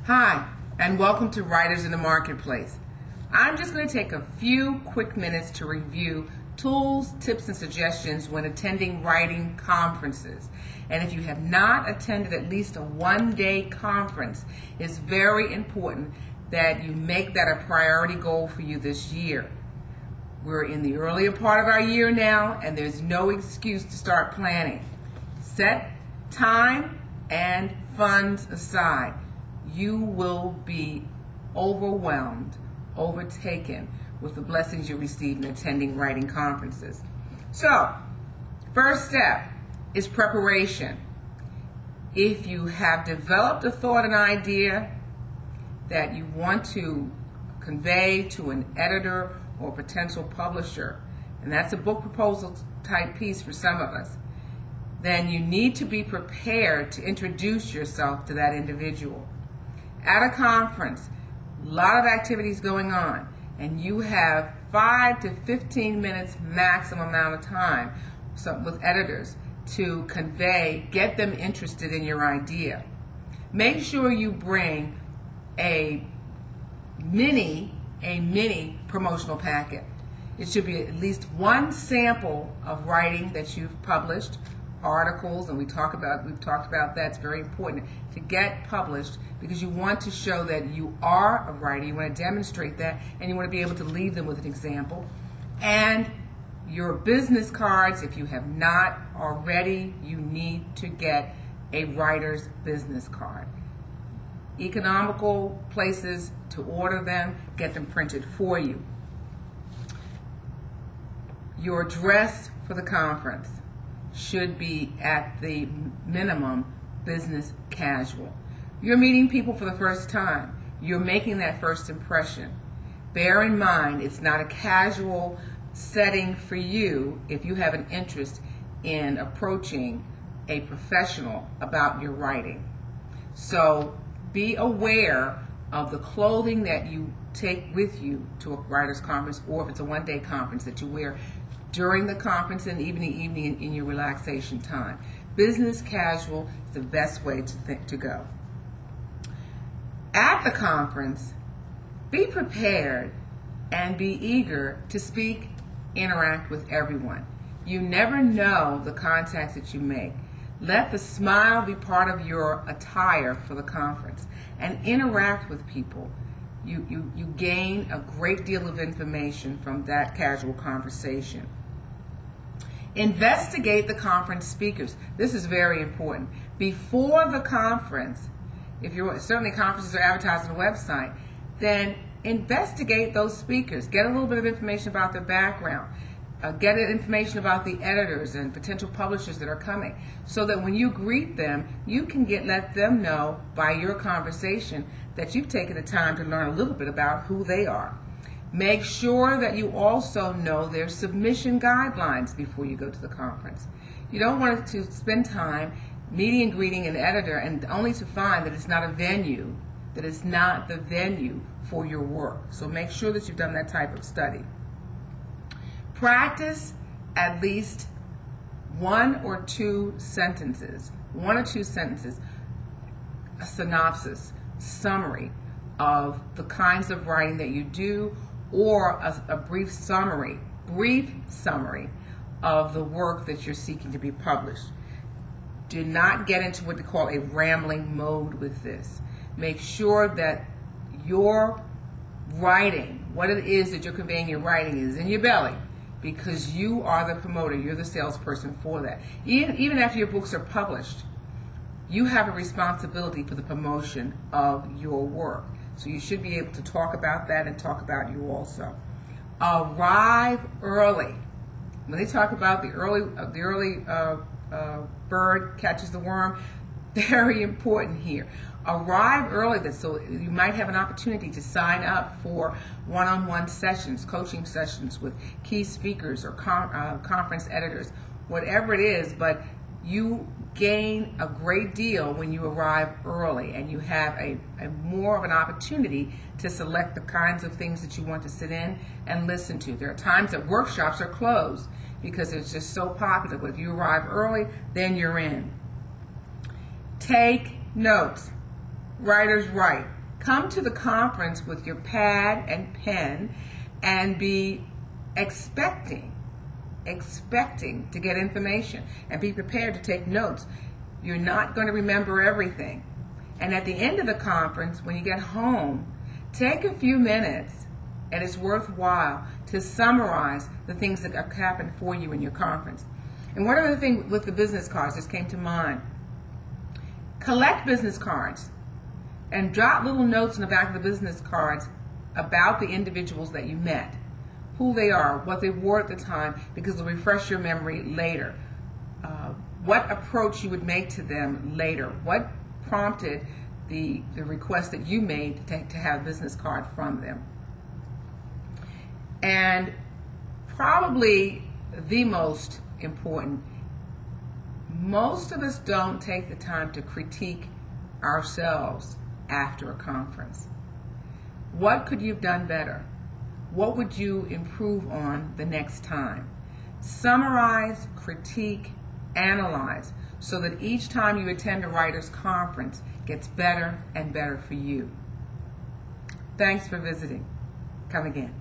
Hi, and welcome to Writers in the Marketplace. I'm just going to take a few quick minutes to review tools, tips, and suggestions when attending writing conferences. And if you have not attended at least a one-day conference, it's very important that you make that a priority goal for you this year. We're in the earlier part of our year now, and there's no excuse to start planning. Set time and funds aside. You will be overwhelmed, overtaken with the blessings you receive in attending writing conferences. So, first step is preparation. If you have developed a thought and idea that you want to convey to an editor or potential publisher, and that's a book proposal type piece for some of us, then you need to be prepared to introduce yourself to that individual. At a conference, a lot of activities going on, and you have 5 to 15 minutes maximum amount of time with editors to convey, get them interested in your idea. Make sure you bring a mini promotional packet. It should be at least one sample of writing that you've published, articles, and we've talked about that. It's very important to get published because you want to show that you are a writer. You want to demonstrate that, and you want to be able to leave them with an example. And your business cards, if you have not already, you need to get a writer's business card. Economical places to order them, get them printed for you. Your dress for the conference should be at the minimum business casual. You're meeting people for the first time. You're making that first impression. Bear in mind, it's not a casual setting for you if you have an interest in approaching a professional about your writing. So be aware of the clothing that you take with you to a writer's conference, or if it's a one-day conference, that you wear during the conference and even the evening in your relaxation time. Business casual is the best way to go. At the conference, be prepared and be eager to speak, interact with everyone. You never know the contacts that you make. Let the smile be part of your attire for the conference and interact with people. You gain a great deal of information from that casual conversation. Investigate the conference speakers. This is very important. Before the conference, certainly conferences are advertised on the website, then investigate those speakers. Get a little bit of information about their background. Get information about the editors and potential publishers that are coming, so that when you greet them, you can let them know by your conversation that you've taken the time to learn a little bit about who they are. Make sure that you also know their submission guidelines before you go to the conference. You don't want to spend time meeting and greeting an editor and only to find that it's not a venue, that it's not the venue for your work. So make sure that you've done that type of study. Practice at least one or two sentences, a synopsis, summary of the kinds of writing that you do, or a brief summary of the work that you're seeking to be published. Do not get into what they call a rambling mode with this. Make sure that your writing, what it is that you're conveying your writing, is in your belly, because you are the promoter, you're the salesperson for that. Even after your books are published, you have a responsibility for the promotion of your work. So you should be able to talk about that and talk about you also. Arrive early. When they talk about the early bird catches the worm, very important here. Arrive early, so you might have an opportunity to sign up for one-on-one sessions, coaching sessions with key speakers or conference editors, whatever it is, but you gain a great deal when you arrive early, and you have a more of an opportunity to select the kinds of things that you want to sit in and listen to. There are times that workshops are closed because it's just so popular, but if you arrive early, then you're in. Take notes. Writers write. Come to the conference with your pad and pen and be expecting to get information, and be prepared to take notes. You're not going to remember everything. And at the end of the conference, when you get home, take a few minutes, and it's worthwhile to summarize the things that have happened for you in your conference. And one other thing with the business cards just came to mind. Collect business cards and jot little notes in the back of the business cards about the individuals that you met, who they are, what they wore at the time, because it'll refresh your memory later. What approach you would make to them later. What prompted the request that you made to have a business card from them. And probably the most important, most of us don't take the time to critique ourselves after a conference. What could you have done better? What would you improve on the next time? Summarize, critique, analyze, so that each time you attend a writer's conference gets better and better for you. Thanks for visiting. Come again.